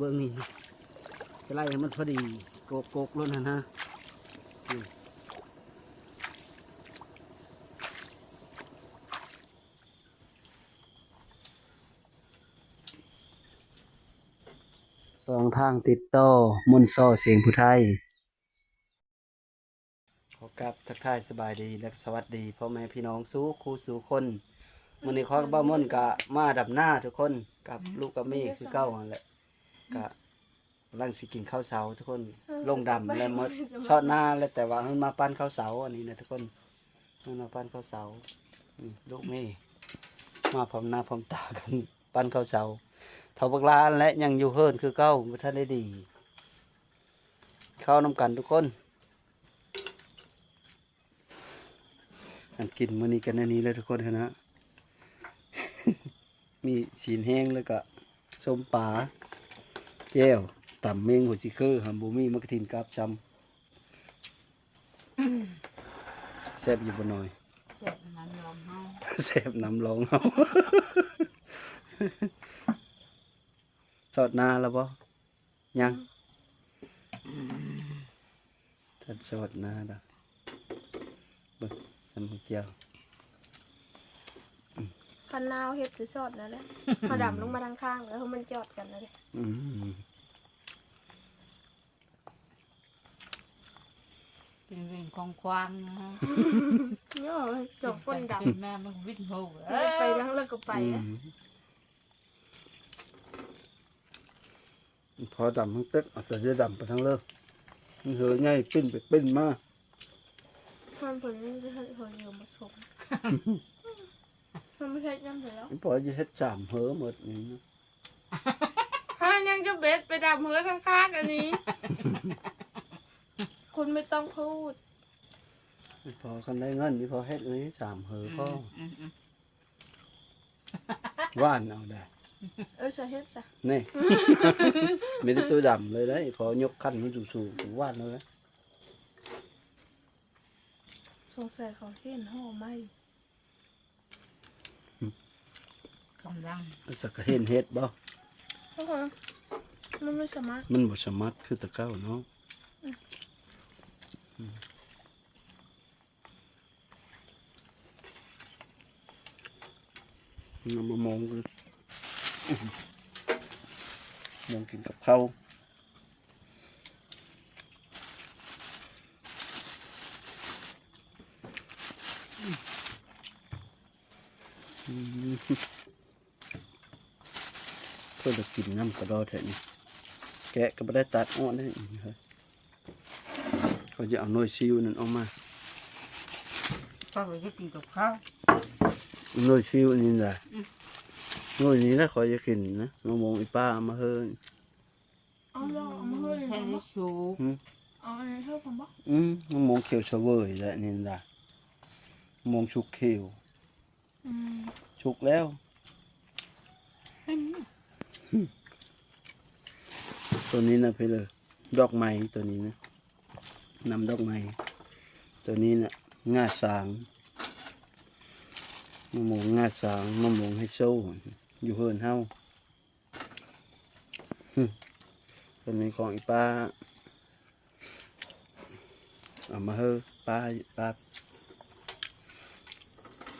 บื้องนี้จะไล่ให้มันพอดีโกกล้นนะสองทางติดต่อมุนซ่อเสียงผู้ไทยขอกราบทักทายสบายดีและสวัสดีพ่อแม่พี่น้องสู้ครูสู่คนมื้อนี้ขอบ้าม่นกะมาดับหน้าทุกคนกับลูกกับแม่คือเก้านั่นแหละกะลังสิกินข้าวเสาทุกคนลงดำแล้วหมดชอดหน้าแล้วแต่ว่าเพิ่นมาปั้นข้าวเสาอันนี้นะทุกคนเพิ่นมาปั้นข้าวเสาลูกแม่มาพร้อมหน้าพร้อมตากันปั้นข้าวเสาเท่าบักลาและยังอยู่เฮิรนคือเก้าบ่ทันได้ดีเข้าน้ำกันทุกคนอันกินมื้อนี้กันอันนี้เลยทุกคนนะ มีสีนแห้งแล้วก็ส้มปลาแก้วต่ำเมงหัวจิเกอร์ฮัมบูมี่มักทินกับจำแซ่บอยู่บ่หน่อยเจ็บน้ำลองเฮา แซ่บน้ำร้องเฮา สอดนาแล้วบ่ยังถ้าสอดนาดะเบิ่งสำเจียว คันนาวเฮ็ดสิชอดนั่นแหละพอดำลงมาทางข้างแล้วมันจอดกันนั่นแหละเป็นเรื่องของควางนะฮะ เนี่ยจบก้นด แม่มันวิ่งโห ำไปทั้งเลิกก็ไปอะ พอดำทั้งเต็กเอาแต่จะดำไปทั้งเลิกมันเหยง่ายปิ้นไปปิ้นมา มันผลจะให้ผลอยู่มาชมมันไม่ใช่ยังแล้ว พอจะเฮ็ดจามเหอหมดนี่นะ ถ้ายังจะเบ็ดไปดำเหือข้างๆอันนี้ คุณไม่ต้องพูด พอคันได้เงินนี่พอเฮ็ดเลยจามเหอก็ว่านเอาได้ จะเฮ็ดซะ นี่ ไม่ได้ตัวดำเลยได้พอยกขั้นมันสูงๆว่านเลย สงสัยเขาเห็นห่อไหม กำลัง สักเห็นเฮ็ดบ่ ทุกคนมันไม่สามารถ มันบ่สามารถคือตะเก้าเนาะนำมามองกันมองกินกับข้าวเพื่อจะกินน้ำกระดอแถวนี้แกะก็ไม่ได้ตัดอ้อนได้เขาจะเอาหน่วยซิวนั่นออกมา พ่อไปกินกับข้าว หน่วยซิวนี่แหละหน่วยนี้นะเขาจะกินนะมามองอีป้าเอามาเฮิน เอาลองเอามาเฮ้ย แค่นี้ชู เอาอันนี้เท่าผมบอก มามองเขียวเฉวยแหละนี่แหละมองชุกเขียวชุกแล้วตัวนี้นะไปเลยดอกไม้ตัวนี้นะนำดอกไม้ตัวนี้นะง่าสางมะม่วงง่าสางมะม่วงให้โซ่อยู่เฮินเฮาตัวนี้ของอีป้าเอามาเฮอป้า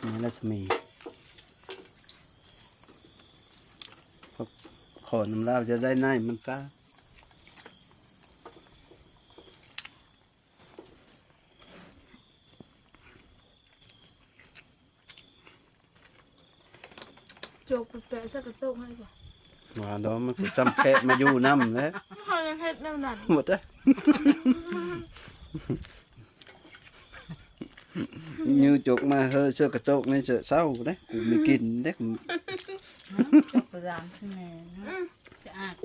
นี่รัศมีขอน้ำลาวจะได้น่ายมันก้าโจกแปะสักกระตุกให้ก่อน ว่าดอกมันจะจำแค่มาอยู่น้ำแล้ว เขายังเฮ็ดแนวนั้น หมดเลยnhư chuột mà hơi sơ cả chuột nên sợ sau đấy mình kín đấy จักรยานขึ้นแม่จะอาด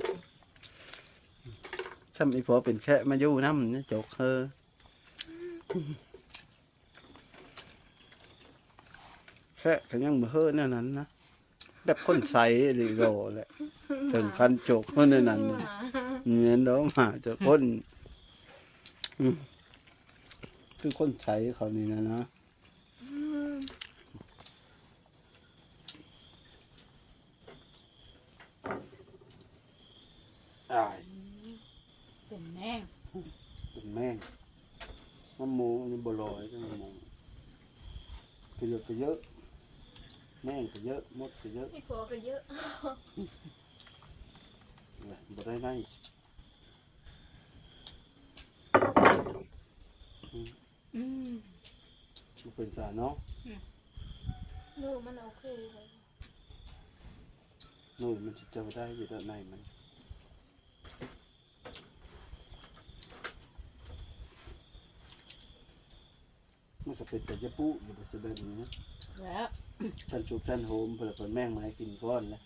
xăm y phổ bình khẽ mà du năm nó chuột hơi khẽ cái nhân mà hơi nó nè nó đẹp con say thì rồi lại từng khăn chuột hơn nên là nên đó mà cho con cứ con say còn gì nè nó ตาย เป็นแม่ง เป็นแม่งมะม่วงนี่บ่ลอยก็มะม่วงก็เยอะก็เยอะแม่งก็เยอะมดก็เยอะ อีผัวก็เยอะ บ่ได้ไง อืม มันเป็นสารเนาะ นูมันโอเคเลย นู่นมันจะเจอได้อยู่ด้านในมันมันก็เป็นแต่ยะปุอยู่บนเสด็จนี้นะ แล้ว ท่านชุบท่านโฮมเพื่อคนแม่งมาให้กินก้อนนะ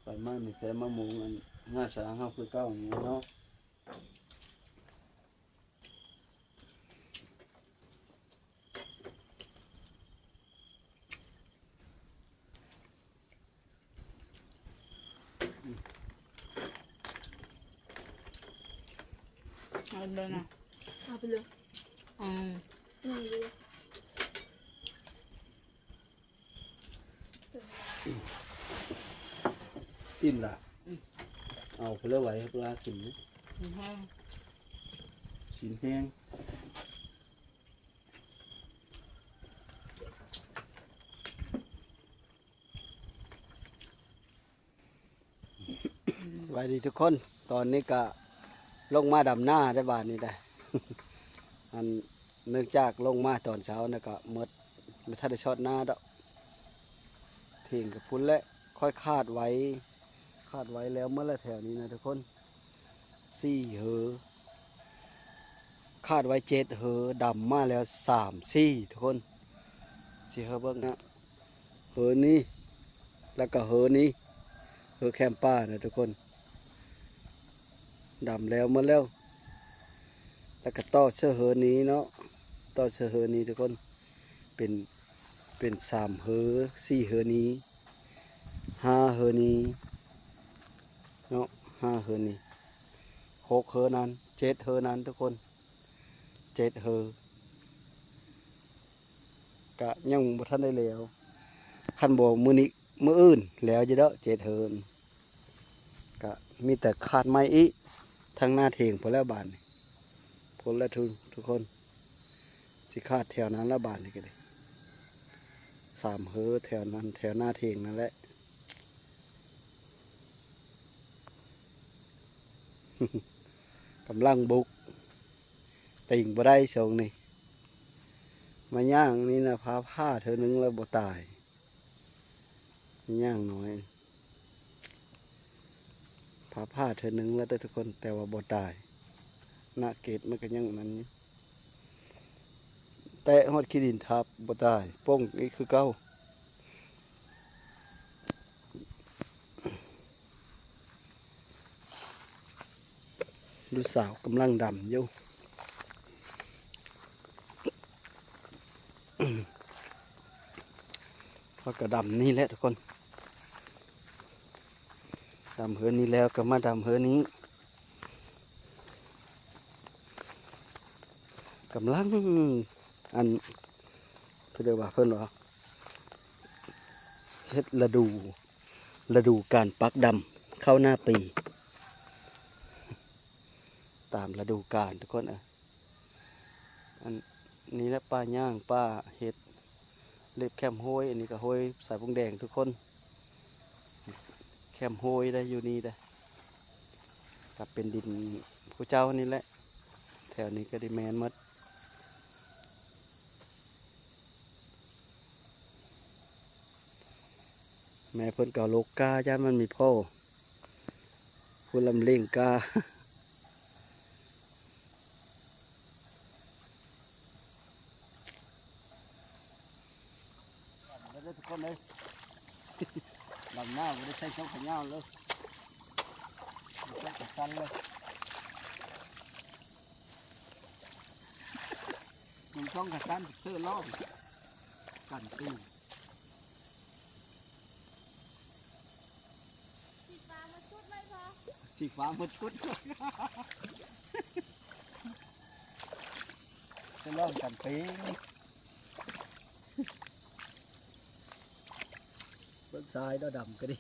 ไปมั่งมีแต่มะม่วงอันง่าช้างเฮาคือเก้าอย่างนี้เนาะเอาเลยนะ เอาไปเลย อืม นี่เลย อิ่มละเอาไปเลือไว้ให้ปลากินนะ แห้ง ชิ้นแห้งสวัสดีทุกคนตอนนี้ก็ลงมาดำหน้าได้บาทนี้ได้ อันเนื่องจากลงมาตอนเช้านะก็หมดไม่ทันได้ช็อตหน้าดอกเพียงกับพุ่นและค่อยคาดไว้แล้วเมื่อไรแถวนี้นะทุกคน4 เหอคาดไว้7 เหอดำมาแล้ว3 4ทุกคน4 เหอเบิ่งนะเหอนี้แล้วก็เหอนี้เหอแคมป้านะทุกคนดำแล้วเมื่อแล้วแล้วก็ต่อเสื้อเหอนี้เนาะต่อเสื้อเหอนี้ทุกคนเป็น3 เหอ4 เหอนี้5 เหอนี้เนาะ5 เหอนี้6 เหอนั้น7 เหอนั้นทุกคน7 เหอกะยังบ่ทันได้แล้วคันบ่มื้อนี้มื้ออื่นแล้วอยู่เด้อ7 เหอกะมีแต่ขาดไม้อีทางหน้าเถียงพอแล้วบานนี่พอแล้วทุกคนสิขาดแถวนั้นแล้วบานนี่ก็ได้3 เหอแถวนั้นแถวหน้าเถียงนั่นแหละ กำลังบุกติ่งบ่ได้ส่งนี่มาย่างนี่นะผ้าเธอนึงแล้วบ่ตายย่างน้อยผ้าเธอนึงแล้วทุกคนแต่ว่าบ่ตายหน้าเกตมันก็ยังนั้นอยู่แต่ฮอดขี้ดินทับบ่ตายป้งนี่คือเก่าดูสาวกำลังดำอยู่ พอกระดำนี่แหละทุกคนดำเฮือนี้แล้วก็มาดำเฮือนี้กำลังอันเพื่อว่าเพื่อนว่าเฮ็ดฤดูการปักดำเข้าหน้าปีตามฤดูกาลทุกคนอันนี้แหละป้าย่างป้าเฮ็ดเล็บแคมโฮยอันนี้ก็โฮยสายพงแดงทุกคนแคมโฮยได้อยู่นี่ได้กับเป็นดินผู้เจ้านี่แหละแถวนี้ก็ได้แมนหมดแม่เพิ่นเก่าโลกกาย่านมันมีพ่อผู้ลำเล่งกา แล้วทุกคนเลย ลำหน้าไม่ได้ใช้ช่องขยาวเลยใช้กระสันเลยมันช่องกระสันเสื้อล้อมกันตี สีฟ้ามาชุดเลยพอ สีฟ้าหมดชุด จะล้อมกันตีเบิ้งซ้ายดอดำก็ดี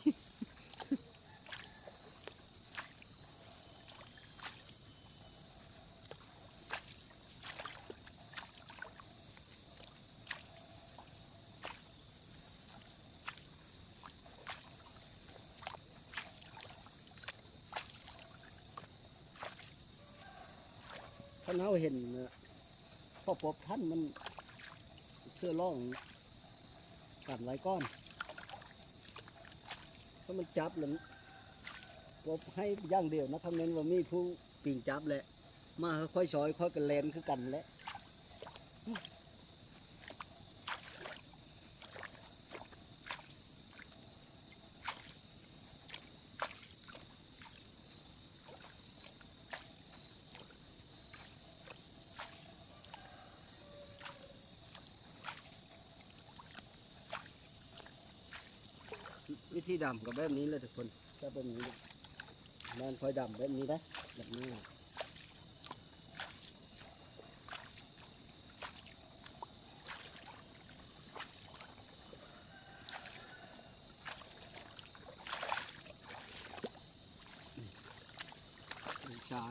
ท่านเขาเห็นพ่อปบท่านมันเสื้อร่องกันหลายก้อนถ้ามันจับแล้วปบให้อย่างเดียวนะทำเน้นว่ามีผู้ปีงจับแหละมาค่อยซอยค่อยกันแลนคือกันแหละวิธีดำกับแบบนี้เลยทุกคนถ้าแบบนี้มันค่อยดำแบบนี้ได้แบบนี้ใช่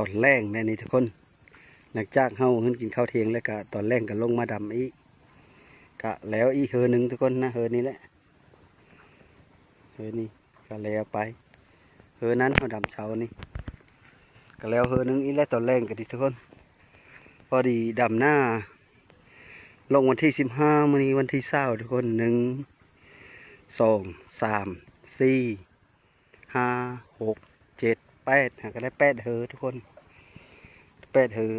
ตอนแรงเนี่ยนี่ทุกคนหลังจากเฮาขึ้นกินข้าวเที่ยงแล้วก็ตอนแรงก็ลงมาดำอีกกะแล้วอีเฮอหนึ่งทุกคนนะเฮอนี้แหละเฮอนี่ก็แล้วไปเฮอนั้นเขาดำเช้านี่ก็แล้วเฮอหนึ่งอีแล้วตอนแรงกันดิทุกคนพอดีดำหน้าลงวันที่15มื้อนี้วันที่20ทุกคน1 2 3 4 5 6 7 8ก็ได้8เฮอทุกคน8เฮอ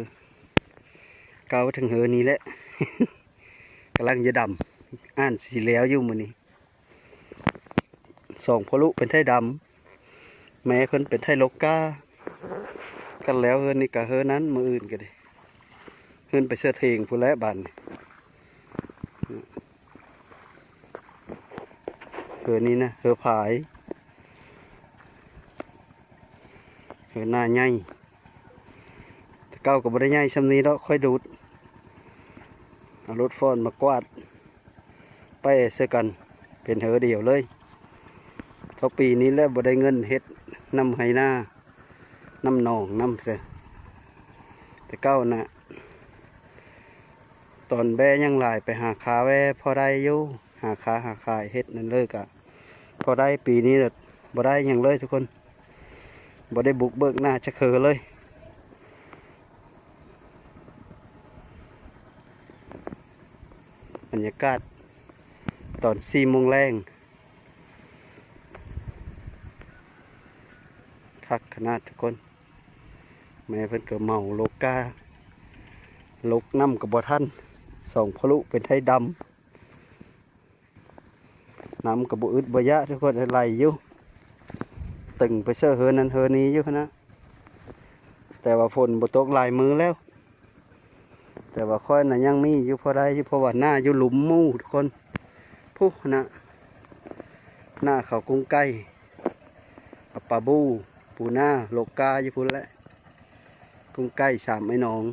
เกาถึงเฮอนี้แหละ กำลังจะดำอ่านสีแล้วอยู่มื้อนี้2พ่อลูกเป็นไทยดำแม่เพิ่นเป็นไทยโลกากันแล้วเฮอนี่กับเฮอนั้นมื้ออื่นก็ได้เพิ่นไปเสื้อเทงผู้และบัดนี้เฮอนี้นะเฮอผายเฮอหน้าใหญ่แต่เก้าก็บ่ได้ใหญ่ซำนี้ดอกค่อยดูดเอารถฟ้อนมากวาดไปเสื้อกันเป็นเฮอเดียวเลยเพราะปีนี้แล้วบ่ได้เงินเฮ็ดน้ำไหหน้าน้ำหนองน้ำเลยแต่เก้าน่ะตอนแบ่ยังหลายไปหาขาแว่พอได้อยู่หาขาหาขายเฮ็ดนั่นเลยกะพอได้ปีนี้บ่ได้หยังเลยทุกคนบ่ได้บุกเบิกหน้าจะเคอเลยบรรยากาศตอน4 โมงแรงคักขนาดทุกคนแม่เพิ่นก็เมาโลกาลกน้ำกับบ่ทัน2พ่อลูกเป็นไทยดำน้ำกับบ่อึดบ่ยะทุกคนไหลอยู่ตึงไปเสื้อเฮอนั้นเฮอนี้อยู่นะแต่ว่าฝนบ่ตกหลายมือแล้วแต่ว่าค่อยน่ะยังมีอยู่พอได้อยู่เพราะว่าหน้าอยู่หลุมมู่ทุกคนพุนะหน้าเขากุ้งไก่ปลาบูปูหน้าโลกาอยู่พุ่นแหละกุ้งไก่3ไอ้น้อง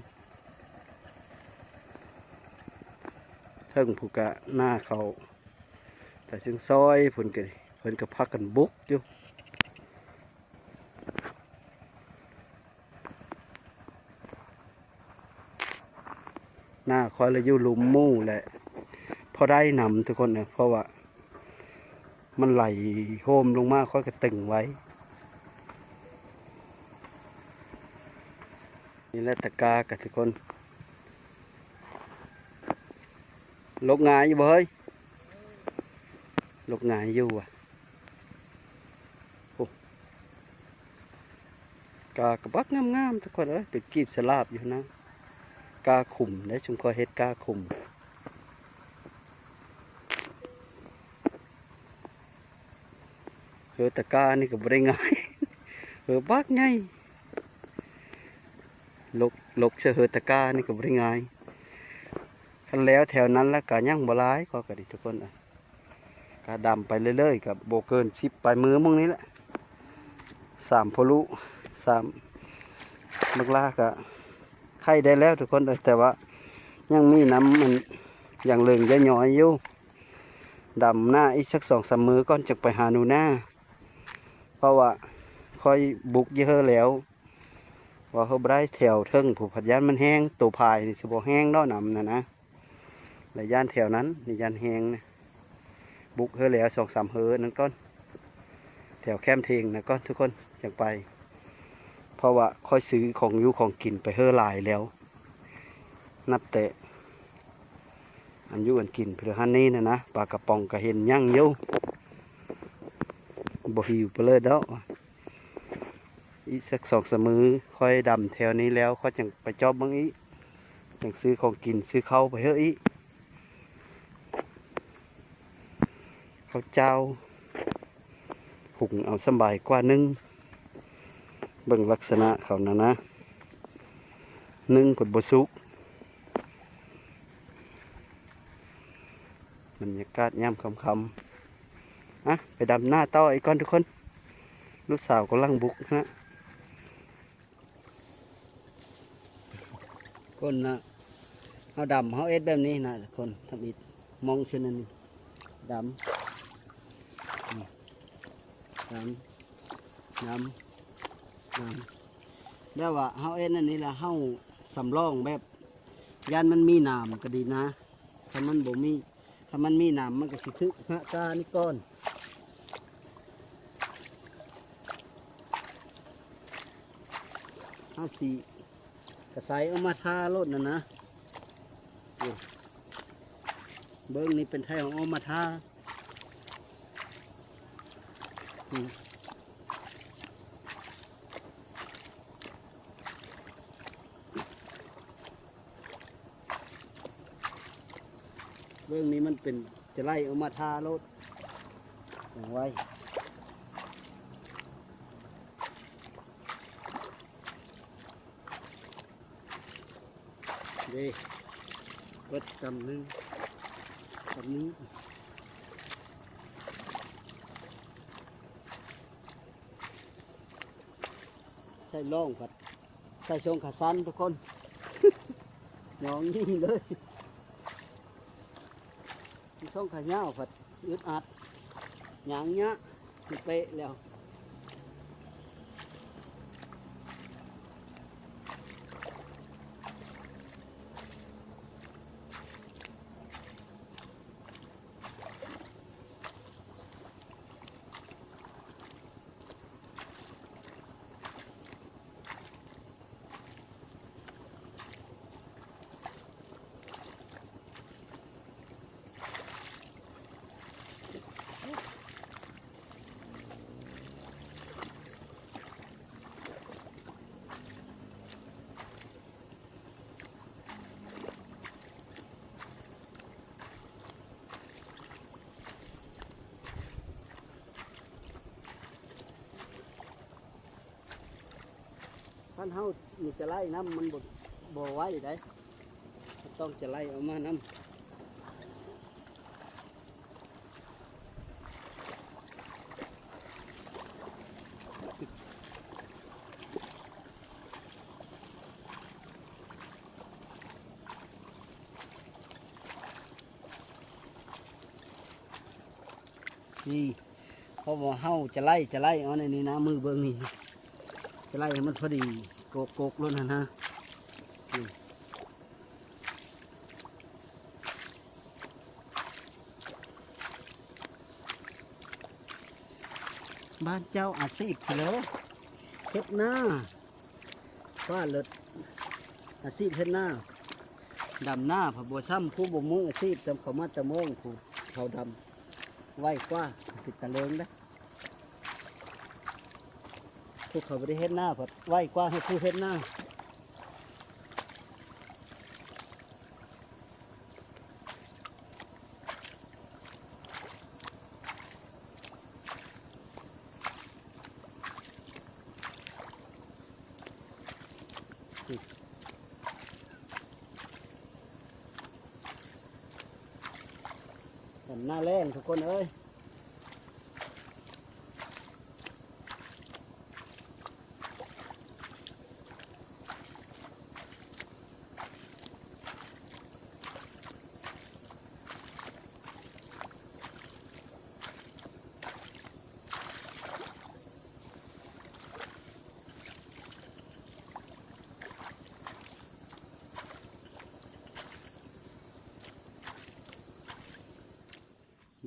เทิงผูกะหน้าเขาแต่ซึ่งซอยเพิ่นก็พักกันบุกอยู่หน้าคอยเลยอยู่หลุมมู่แหละพอได้นำทุกคนนะเพราะว่ามันไหลโฮมลงมาค่อยกระตึงไว้นี่แหละตะกากับทุกคนลกงายอยู่บ่เฮ้ยลกงายอยู่อ่ะกากระบักงามๆทุกคนติดกีบสลาบอยู่นะกาขุ่มและชุมคอยเฮ็ดกาขุ่มเฮอตะกานี่ก็บ่ได้ง่าย เฮอบักไงลกเชื่อเฮอตะกานี่ก็บ่ได้ง่ายคันแล้วแถวนั้นแล้วก็ยังบ่หลายก็ดิทุกคนก็ดำไปเรื่อยๆกับโบเกิน10 ปลายมือมึงนี้แหละ3พ่อลูก3 บักลากะไข่ได้แล้วทุกคนเลยแต่ว่ายังมีน้ำมันอย่างเหลืองย่อยๆอยู่ดำหน้าอีกสัก2-3 มื้อก่อนจะไปหาหนูหน้าเพราะว่าค่อยบุกเยอะแล้วว่าเขาได้แถวเทิงผูกผัดย่านมันแห้งตัวพายนี่สิบ่แห้งเนาะน้ำนะและย่านแถวนั้นนี่ย่านแห้งนะบุกเฮอแล้ว2-3 เฮอนั่นก่อนแถวแคมเทงนะก่อนทุกคนจังไปเพราะว่าค่อยซื้อของอยู่ของกินไปเฮอหลายแล้วนับแต่อันอยู่อันกินเพื่อฮันนี่นะปลากระป๋องก็เห็นยั่งอยู่บ่หิวไปเลยเด้ออีกสัก2-3 มื้อค่อยดำแถวนี้แล้วค่อยจังไปจอบเบิ่งอีกจังซื้อของกินซื้อข้าวไปเฮออีกข้าวเจ้าหุงเอาสบายกว่านึ่งเบิ่งลักษณะเขานะนึ่งผลบสุกบรรยากาศย่ำคำไปดำหน้าต่ออีกก่อนทุกคนลูกสาวกำลังบุกนะคนนะเขาดำเขาเอ็ดแบบนี้นะคนทำอิดมองเช่นนั้นดำแล้วว่าเฮาเอ็นอันนี้ละเฮาสำรองแบบยันมันมีน้ำก็ดีนะถ้ามันบ่มีถ้ามันมีน้ำมันก็สิทึกฮะกานี่ก้อนเฮาสิกระใสเอามาทาโลดนะเบิ้งนี่เป็นไทยของเอามาทาเรื่องนี้มันเป็นจะไล่ออกมาทารถอย่างไว้เด้เปิดกำนึงกำนี้ใช่ล่องผัดใส่ชงขาสั้นทุกคน น้องนี่เลยช่องขาเงาผัดอึดอัดหยางเงี้ยเป๊ะแล้วท่านเฮามีจะไล่น้ำมันบ่ไว้ได้ต้องจะไล่เอามาน้ำนี่เพราะว่าเฮาจะไล่เอาในนี้นะมือเบิ้งนี่จะไล่ให้มันพอดีโกกแล้วนะบ้านเจ้าอาชีพเหรอเฮ็ดหน้าบ้านเลิศอาชีพเฮ็ดหน้าดำหน้าผับบัวซ้ำผู้บ่มุ่งอาชีพจำเขามาตะโมงผู้เขาดำไว้กว่าติดตะเลิงนะผู้เขาไม่ได้เฮ็ดหน้าผัดไว้กว่าให้ผู้เฮ็ดหน้าดำหน้าแรงทุกคนเอ้ย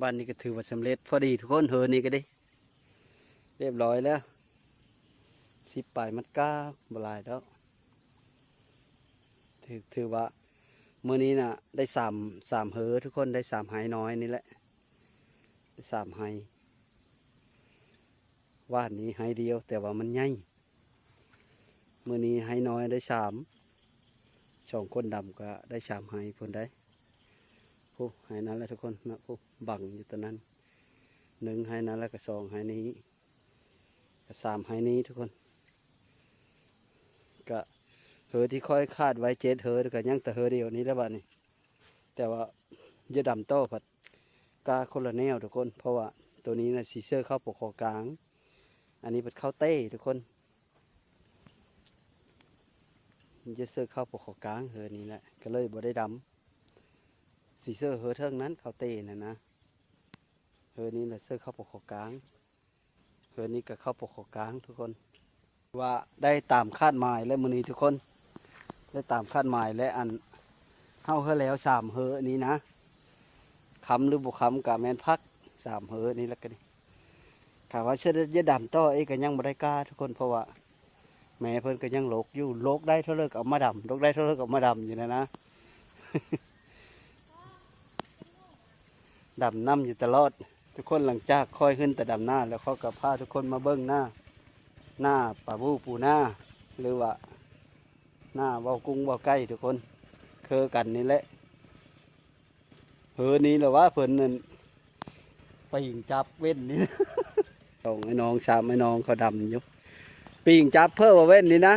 บ้านนี้ก็ถือว่าสำเร็จพอดีทุกคนเฮอนี่ก็ได้เรียบร้อยแล้ว10 ปลายมัดก้าบหลายแล้วถือว่ามื้อนี้น่ะได้สามเฮอทุกคนได้3ไหน้อยนี่แหละได้3ไหว่านนี้ไหเดียวแต่ว่ามันใหญ่มื้อนี้ไหน้อยได้2คนดำก็ได้3ไหเพิ่นได้ผู้ไหนั้นแหละทุกคนนะผู้บังอยู่ตอนนั้น1ไหนั้นแล้วก็2ไหนี้ก็3ไหนี้ทุกคนก็เฮอที่ค่อยคาดไว้7เฮอก็ยังแต่เฮอเดียวนี้แล้วบัดนี้แต่ว่าเยอะดำโตผัดกาคนละแนวทุกคนเพราะว่าตัวนี้นะซีเซอร์เข้าปกคอกลางอันนี้เป็นเข้าเต้ทุกคนเยเซอร์เข้าปกคอกลางเฮอนี้แหละก็เลยบ่ได้ดำซีเซอร์เฮอเทิงนั้นเข้าเต้นะเฮอนี้แหละเซอร์เข้าปกคอกลางเฮอนี้ก็เข้าปกคอกลางทุกคนว่าได้ตามคาดหมายและมื้อนี้ทุกคนได้ตามคาดหมายและอันเฮาเฮอแล้ว3เฮอนี้นะคำหรือบุคำกับแมนพัก3เฮอนี้แล้วกันถามว่าเชื่อเยอะดำต่อก็ยังบ่ได้กล้าทุกคนเพราะว่าแม่เพิ่นก็ยังโลกอยู่โลกได้เท่าเลิกเอามาดำโลกได้เท่าเลิกเอามาดำอยู่นะ ดำน้ำอยู่ตลอดทุกคนหลังจากค่อยขึ้นแต่ดำหน้าแล้วเขากับพาทุกคนมาเบิ้งหน้าปลาบูปูหน้าหรือว่าหน้าเว้ากุ้งเว้าไก่ทุกคนเคอกันนี่แหละเฮอนี้แหละว่าเพิ่นนั่นไปยิงจับเว้นนี่ สองไอ้น้อง3ไอ้น้องเขาดำอยู่ปีงจับเพิ่มว่าเว้นนี่นะ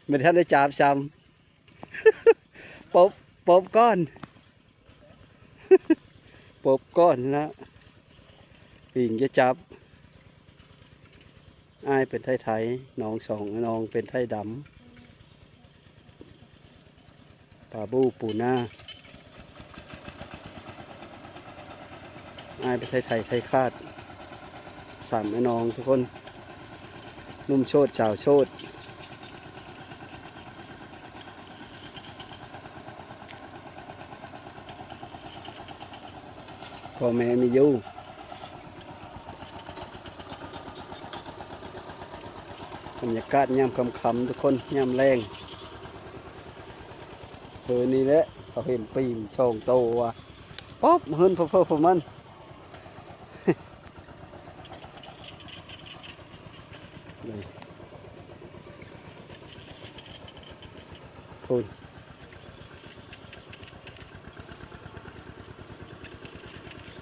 ไม่ทันได้จับซ้ำ ปบก้อน ปบก้อนนะปีงจะจับอ้ายเป็นไทยน้อง2ไอ้น้องเป็นไทยดำปลาบูปูหน้าอ้ายเป็นไทยคาด3ไอ้น้องทุกคนนุ่มโชดสาวโชดพ่อแม่มีอยู่บรรยากาศยามคำๆทุกคนยามแรงเฮอนี่แหละเขาเห็นปีงช่องโตว่ะป๊อบเฮินเพิ่มมันคุณ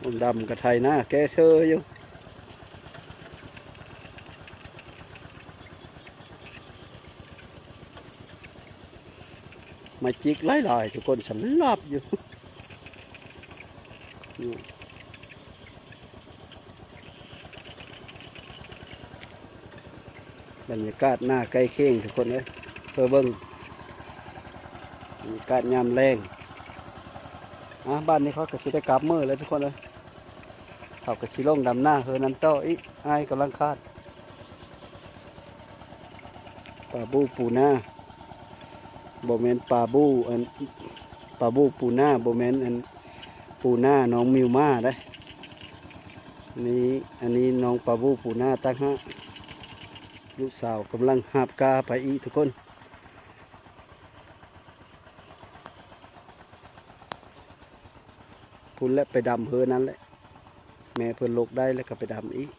ผมดำกับไทยหน้าแกเชออยู่มาจิกหลายๆทุกคนสันลับอยู่บรรยากาศหน้าใกล้เคียงทุกคนเลยเพื่อเบิ้งบรรยากาศยามแรงบ้านนี้เขาก็สิได้กลับมือเลยทุกคนเลยเขาก็สิลงดำหน้าเฮอนั้นโตอีกอ้ายกำลังคาดปลาบูปูหน้าโบเมนปลาบูปูหน้าโบเมนอันปูหน้าน้องมิวมาได้อันนี้น้องปลาบูปูหน้าตั้งฮะลูกสาวกำลังหาบกาไปอีกทุกคนพุ่นและไปดำเฮอนั้นแหละแม่เพิ่นลกได้แล้วก็ไปดำอีก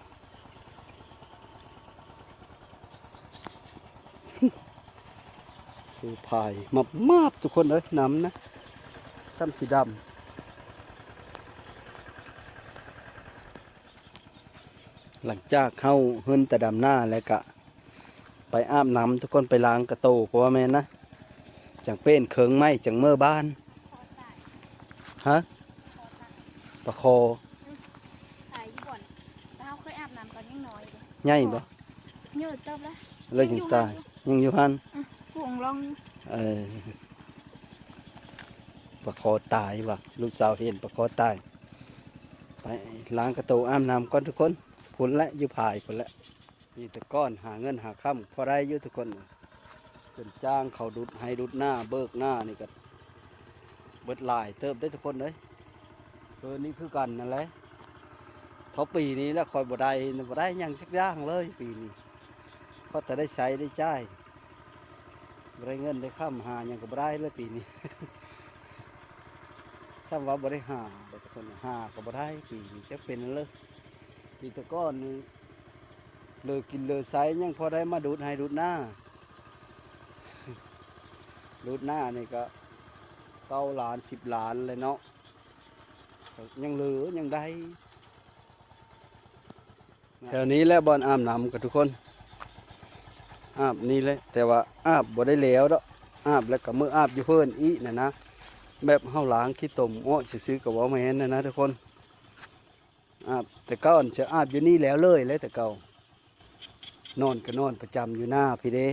คือพายมาบทุกคนเลยน้ำนะซ้ำสีดำหลังจากเข้าเฮินแต่ดำหน้าแล้วก็ไปอาบน้ำทุกคนไปล้างกระโตเพราะว่าแม่นะจังเป็นเคิงไหมจังเมื่อบ้านฮะปลาคอ ตายอยู่บ่อนแล้วเขาเคยอาบน้ำก่อนยังน้อยเลย ใหญ่บ่ เยอะเติบแล้ว เลยจึงตายยังอยู่หัน ฝูงลอง ปลาคอตายว่ะลูกสาวเห็นปลาคอตายไปล้างกระโตอาบน้ำก่อนทุกคนผลและอยู่พายผลและมีแต่ก้อนหาเงินหาค่ำพอได้อยู่ทุกคนเป็นจ้างเขาดุดให้ดุดหน้าเบิกหน้านี่ก็ เบิดหลายเติบได้ทุกคนเลยนี่คือกันนั่นแหละเพราะปีนี้แล้วคอยบ่ได้หยังสักอย่างเลยปีนี้เพราะแต่ได้ใช้ได้จ่ายบ่ได้เงินได้ค้ำหาหยังก็บ่ได้เลยปีนี้ ซ้ำว่าบ่ได้หาแต่ทุกคนหาก็บ่ได้ปีนี้จะเป็นเลยปีแตะก้อนนี่เลยกินเลยใช้ยังพอได้มาดูดให้ดูดหน้า ดูดหน้านี่ก็9 ล้าน10 ล้านเลยเนาะยังเหลือยังได้แถวนี้แหละบ่อนอาบน้ำกับทุกคนอาบนี่เลยแต่ว่าอาบบ่ได้แล้วดอกอาบแล้วก็มืออาบอยู่เพิ่นอีน่ะนะแบบเฮาล้างขี้ตมอ้อซื้อๆก็บ่แม่นนะทุกคนอาบแต่ก่อนจะอาบอยู่นี่แล้วเลยแต่เก่านอนก็นอนประจำอยู่หน้าพี่เด้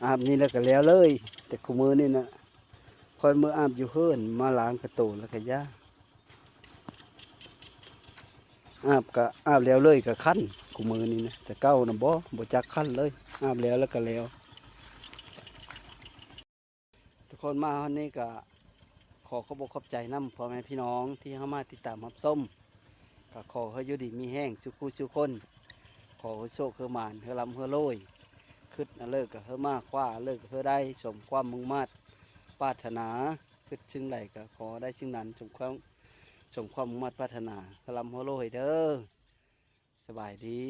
อาบนี่แล้วก็แล้วเลยแต่คุมื้อนี่น่ะคอยมืออาบอยู่เพิ่นมาล้างกระโตนแล้วก็ย่าอาบก็อาบแล้วเลยก็คั้นกูมือนี่นะแต่เก้านะบ่จักคั้นเลยอาบแล้วแล้วก็แล้วทุกคนมาวันนี้ก็ขอขอบคุณขอบใจน้ำพ่อแม่พี่น้องที่เข้ามาติดตามรับชมก็ขอให้อยู่ดีมีแห้งสุขุสุขคนขอให้โชคให้หมานให้ร่ำให้รวยคิดนะเลิกก็ให้มากกว่าเลิกก็ให้ได้สมความมุ่งมั่นปรารถนาคิดซึ่งใดก็ขอได้ซึ่งนั้นสมความมุ่งมั่นปรารถนาให้ร่ำให้รวยเด้อสบายดี